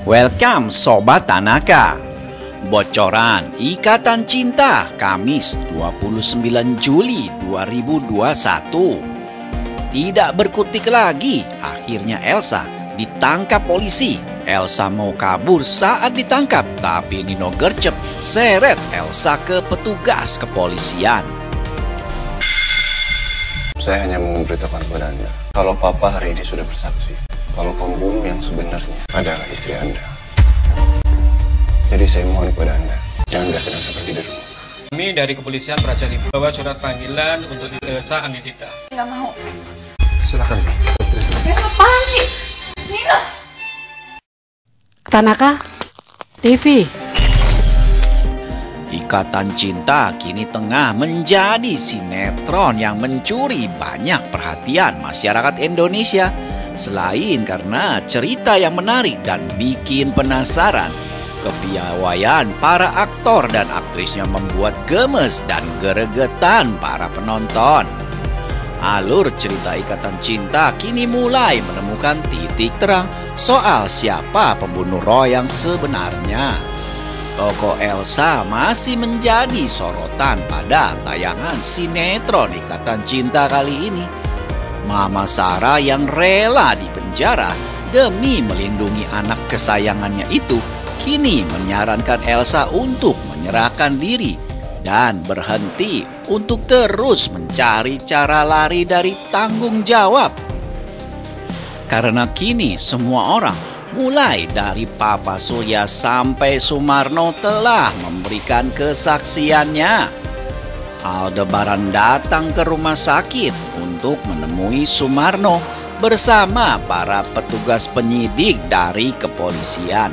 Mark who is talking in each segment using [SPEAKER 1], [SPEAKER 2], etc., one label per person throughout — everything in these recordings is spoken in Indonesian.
[SPEAKER 1] Welcome Sobat Tanaka. Bocoran Ikatan Cinta Kamis 29 Juli 2021. Tidak berkutik lagi, akhirnya Elsa ditangkap polisi. Elsa mau kabur saat ditangkap, tapi Nino gercep seret Elsa ke petugas kepolisian.
[SPEAKER 2] Saya hanya mau memberitahukan kepada Anda kalau Papa hari ini sudah bersaksi kalau pembunuh yang sebenarnya adalah istri Anda. Jadi saya mohon kepada Anda, jangan bertindak seperti di rumah.
[SPEAKER 3] Kami dari kepolisian Praja Lima bawa surat panggilan untuk Elsa Anindita.
[SPEAKER 4] Nggak mau.
[SPEAKER 2] Silakan, istri saya.
[SPEAKER 4] Apaan sih? Nina.
[SPEAKER 5] Tanaka TV.
[SPEAKER 1] Ikatan Cinta kini tengah menjadi sinetron yang mencuri banyak perhatian masyarakat Indonesia. Selain karena cerita yang menarik dan bikin penasaran, kepiawaian para aktor dan aktrisnya membuat gemes dan gregetan para penonton. Alur cerita Ikatan Cinta kini mulai menemukan titik terang soal siapa pembunuh Roy yang sebenarnya. Tokoh Elsa masih menjadi sorotan pada tayangan sinetron Ikatan Cinta kali ini. Mama Sarah yang rela dipenjara demi melindungi anak kesayangannya itu kini menyarankan Elsa untuk menyerahkan diri dan berhenti untuk terus mencari cara lari dari tanggung jawab. Karena kini semua orang, mulai dari Papa Surya sampai Sumarno telah memberikan kesaksiannya. Aldebaran datang ke rumah sakit untuk menemui Sumarno bersama para petugas penyidik dari kepolisian.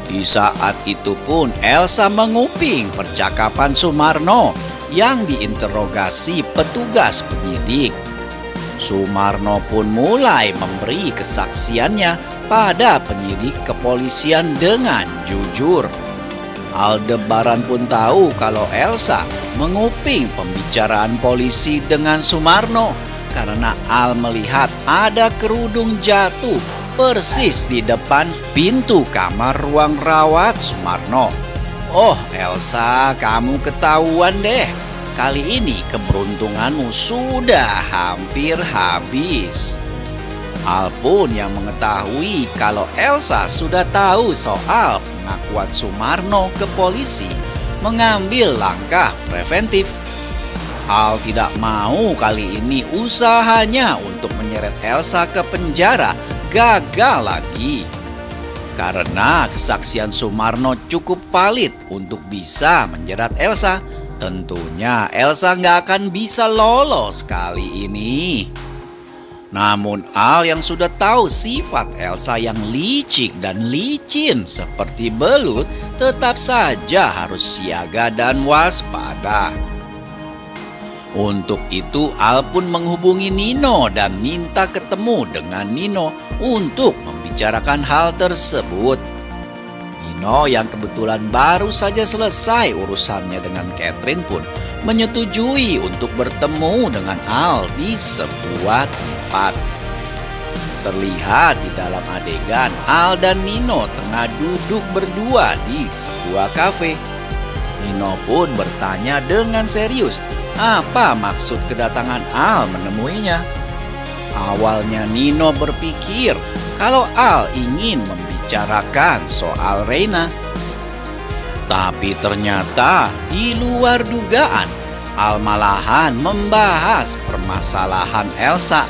[SPEAKER 1] Di saat itu pun Elsa menguping percakapan Sumarno yang diinterogasi petugas penyidik. Sumarno pun mulai memberi kesaksiannya pada penyidik kepolisian dengan jujur. Aldebaran pun tahu kalau Elsa menguping pembicaraan polisi dengan Sumarno karena Al melihat ada kerudung jatuh persis di depan pintu kamar ruang rawat Sumarno. Oh Elsa, kamu ketahuan deh. Kali ini keberuntunganmu sudah hampir habis. Al pun yang mengetahui kalau Elsa sudah tahu soal pengakuan Sumarno ke polisi mengambil langkah preventif. Al tidak mau kali ini usahanya untuk menyeret Elsa ke penjara gagal lagi. Karena kesaksian Sumarno cukup valid untuk bisa menjerat Elsa, tentunya Elsa nggak akan bisa lolos kali ini. Namun Al yang sudah tahu sifat Elsa yang licik dan licin seperti belut tetap saja harus siaga dan waspada. Untuk itu Al pun menghubungi Nino dan minta ketemu dengan Nino untuk membicarakan hal tersebut. Nino yang kebetulan baru saja selesai urusannya dengan Catherine pun menyetujui untuk bertemu dengan Al di sebuah tempat. Terlihat di dalam adegan Al dan Nino tengah duduk berdua di sebuah kafe. Nino pun bertanya dengan serius apa maksud kedatangan Al menemuinya. Awalnya Nino berpikir kalau Al ingin membicarakan soal Reina. Tapi ternyata di luar dugaan, Al malahan membahas permasalahan Elsa.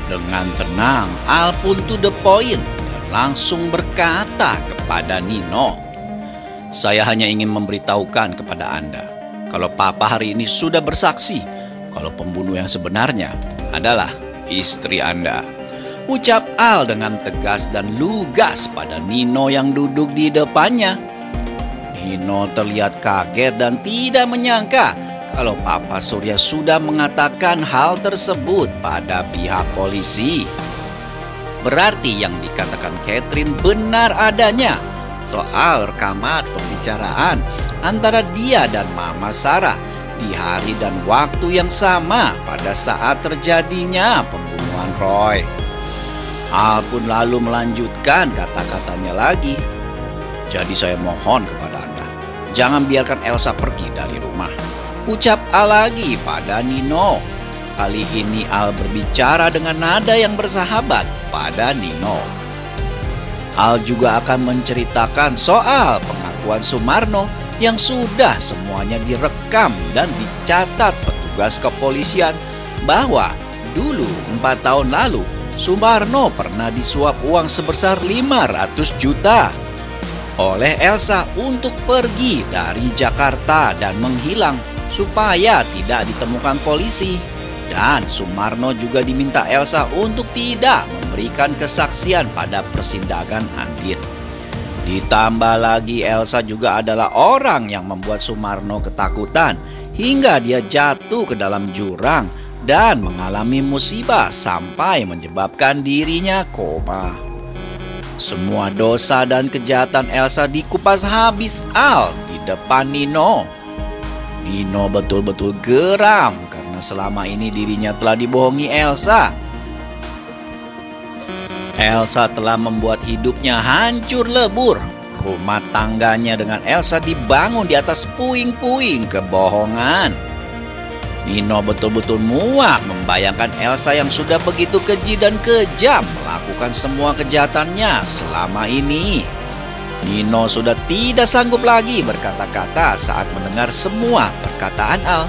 [SPEAKER 1] Dengan tenang, Al pun to the point dan langsung berkata kepada Nino, "Saya hanya ingin memberitahukan kepada Anda kalau Papa hari ini sudah bersaksi kalau pembunuh yang sebenarnya adalah istri Anda." Ucap Al dengan tegas dan lugas pada Nino yang duduk di depannya. Nino terlihat kaget dan tidak menyangka kalau Papa Surya sudah mengatakan hal tersebut pada pihak polisi. Berarti yang dikatakan Catherine benar adanya soal rekaman pembicaraan antara dia dan Mama Sarah di hari dan waktu yang sama pada saat terjadinya pembunuhan Roy. Al pun lalu melanjutkan kata-katanya lagi. "Jadi saya mohon kepada Anda, jangan biarkan Elsa pergi dari rumah," ucap Al lagi pada Nino. Kali ini Al berbicara dengan nada yang bersahabat pada Nino. Al juga akan menceritakan soal pengakuan Sumarno yang sudah semuanya direkam dan dicatat petugas kepolisian, bahwa dulu 4 tahun lalu Sumarno pernah disuap uang sebesar 500 juta oleh Elsa untuk pergi dari Jakarta dan menghilang supaya tidak ditemukan polisi. Dan Sumarno juga diminta Elsa untuk tidak memberikan kesaksian pada persidangan Andin. Ditambah lagi Elsa juga adalah orang yang membuat Sumarno ketakutan hingga dia jatuh ke dalam jurang dan mengalami musibah sampai menyebabkan dirinya koma. Semua dosa dan kejahatan Elsa dikupas habis Al di depan Nino. Nino betul-betul geram karena selama ini dirinya telah dibohongi Elsa. Elsa telah membuat hidupnya hancur lebur. Rumah tangganya dengan Elsa dibangun di atas puing-puing kebohongan. Nino betul-betul muak membayangkan Elsa yang sudah begitu keji dan kejam melakukan semua kejahatannya selama ini. Nino sudah tidak sanggup lagi berkata-kata saat mendengar semua perkataan Al.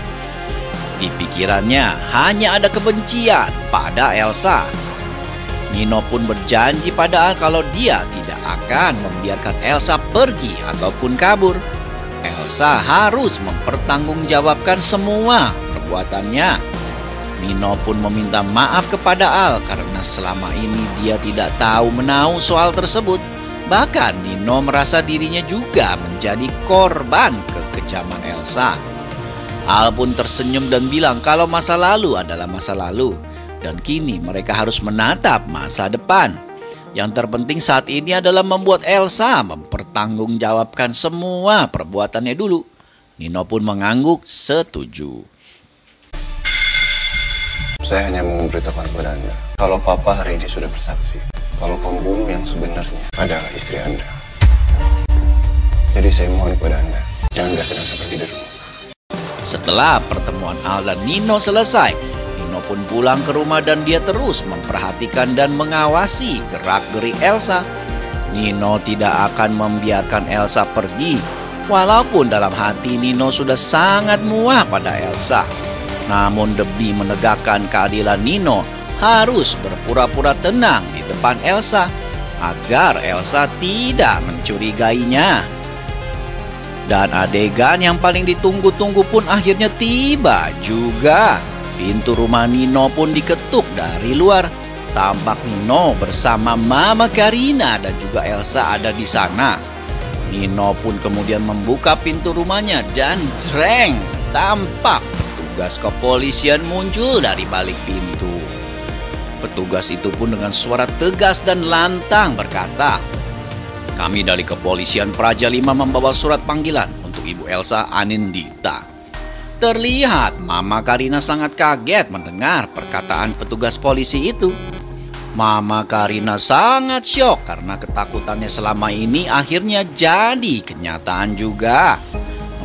[SPEAKER 1] Di pikirannya hanya ada kebencian pada Elsa. Nino pun berjanji pada Al kalau dia tidak akan membiarkan Elsa pergi ataupun kabur. Elsa harus mempertanggungjawabkan semua perbuatannya. Nino pun meminta maaf kepada Al karena selama ini dia tidak tahu menahu soal tersebut. Bahkan Nino merasa dirinya juga menjadi korban kekejaman Elsa. Al pun tersenyum dan bilang kalau masa lalu adalah masa lalu dan kini mereka harus menatap masa depan. Yang terpenting saat ini adalah membuat Elsa mempertanggungjawabkan semua perbuatannya dulu. Nino pun mengangguk setuju.
[SPEAKER 2] Saya hanya mau memberitahukan kepada Anda kalau Papa hari ini sudah bersaksi kalau pembunuh yang sebenarnya adalah istri Anda. Jadi saya mohon kepada Anda, jangan biarkan Elsa pergi dari rumah.
[SPEAKER 1] Setelah pertemuan Al dan Nino selesai, Nino pun pulang ke rumah dan dia terus memperhatikan dan mengawasi gerak-gerik Elsa. Nino tidak akan membiarkan Elsa pergi, walaupun dalam hati Nino sudah sangat muak pada Elsa. Namun demi menegakkan keadilan, Nino harus berpura-pura tenang di depan Elsa agar Elsa tidak mencurigainya. Dan adegan yang paling ditunggu-tunggu pun akhirnya tiba juga. Pintu rumah Nino pun diketuk dari luar. Tampak Nino bersama Mama Karina dan juga Elsa ada di sana. Nino pun kemudian membuka pintu rumahnya dan jreng, tampak petugas kepolisian muncul dari balik pintu. Petugas itu pun dengan suara tegas dan lantang berkata, "Kami dari kepolisian Praja 5 membawa surat panggilan untuk Ibu Elsa Anindita." Terlihat Mama Karina sangat kaget mendengar perkataan petugas polisi itu. Mama Karina sangat syok karena ketakutannya selama ini akhirnya jadi kenyataan juga.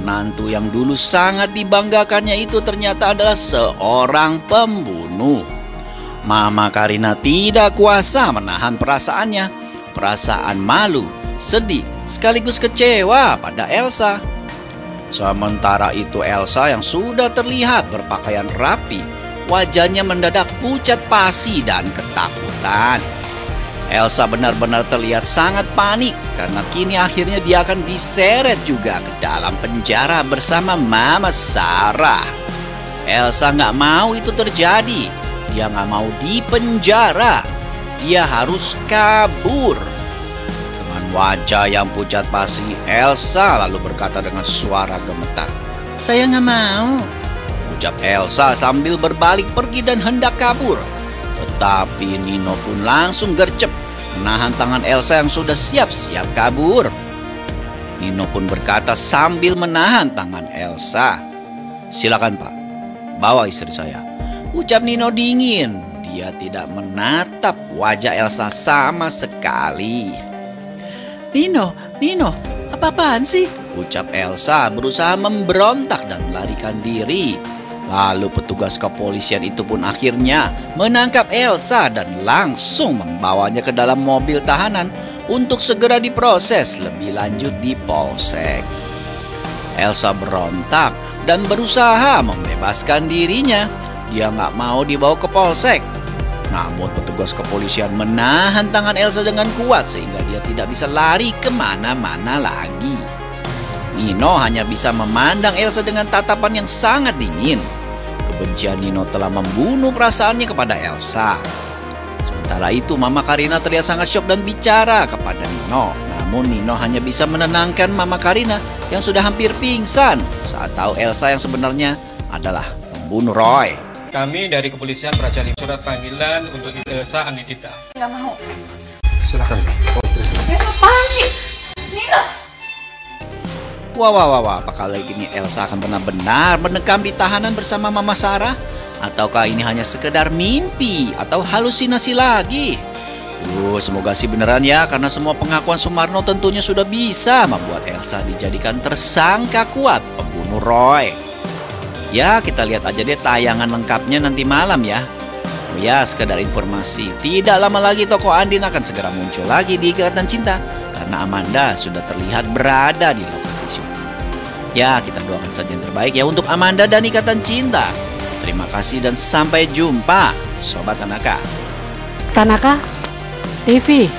[SPEAKER 1] Menantu yang dulu sangat dibanggakannya itu ternyata adalah seorang pembunuh. Mama Karina tidak kuasa menahan perasaannya. Perasaan malu, sedih, sekaligus kecewa pada Elsa. Sementara itu Elsa yang sudah terlihat berpakaian rapi, wajahnya mendadak pucat pasi dan ketakutan. Elsa benar-benar terlihat sangat panik karena kini akhirnya dia akan diseret juga ke dalam penjara bersama Mama Sarah. Elsa nggak mau itu terjadi. Dia nggak mau dipenjara. Dia harus kabur. Dengan wajah yang pucat pasi, Elsa lalu berkata dengan suara gemetar, "Saya nggak mau," ucap Elsa sambil berbalik pergi dan hendak kabur. Tetapi Nino pun langsung gercep menahan tangan Elsa yang sudah siap-siap kabur. Nino pun berkata sambil menahan tangan Elsa, "Silakan Pak, bawa istri saya," ucap Nino dingin. dia tidak menatap wajah Elsa sama sekali.
[SPEAKER 6] Nino, apa-apaan sih?
[SPEAKER 1] Ucap Elsa berusaha memberontak dan melarikan diri. Lalu petugas kepolisian itu pun akhirnya menangkap Elsa dan langsung membawanya ke dalam mobil tahanan untuk segera diproses lebih lanjut di polsek. Elsa berontak dan berusaha membebaskan dirinya. Dia nggak mau dibawa ke polsek. Namun petugas kepolisian menahan tangan Elsa dengan kuat sehingga dia tidak bisa lari kemana-mana lagi. Nino hanya bisa memandang Elsa dengan tatapan yang sangat dingin. Kebencian Nino telah membunuh perasaannya kepada Elsa. Sementara itu Mama Karina terlihat sangat syok dan bicara kepada Nino. Namun Nino hanya bisa menenangkan Mama Karina yang sudah hampir pingsan saat tahu Elsa yang sebenarnya adalah pembunuh Roy.
[SPEAKER 3] Kami dari kepolisian Praja Lima surat panggilan untuk Elsa Anindita.
[SPEAKER 4] Nggak mau.
[SPEAKER 2] Silakan, bawa istri saya.
[SPEAKER 4] Nino, apaan sih? Nino.
[SPEAKER 1] Wah, apakah lagi ini Elsa akan benar-benar mendekam di tahanan bersama Mama Sarah? Ataukah ini hanya sekedar mimpi atau halusinasi lagi? Semoga sih beneran ya, karena semua pengakuan Sumarno tentunya sudah bisa membuat Elsa dijadikan tersangka kuat pembunuh Roy. Ya, kita lihat aja deh tayangan lengkapnya nanti malam ya. Oh ya, sekedar informasi, tidak lama lagi tokoh Andin akan segera muncul lagi di Ikatan Cinta karena Amanda sudah terlihat berada di lokasi syuting. Ya, kita doakan saja yang terbaik ya untuk Amanda dan Ikatan Cinta. Terima kasih dan sampai jumpa, Sobat Tanaka.
[SPEAKER 5] Tanaka TV.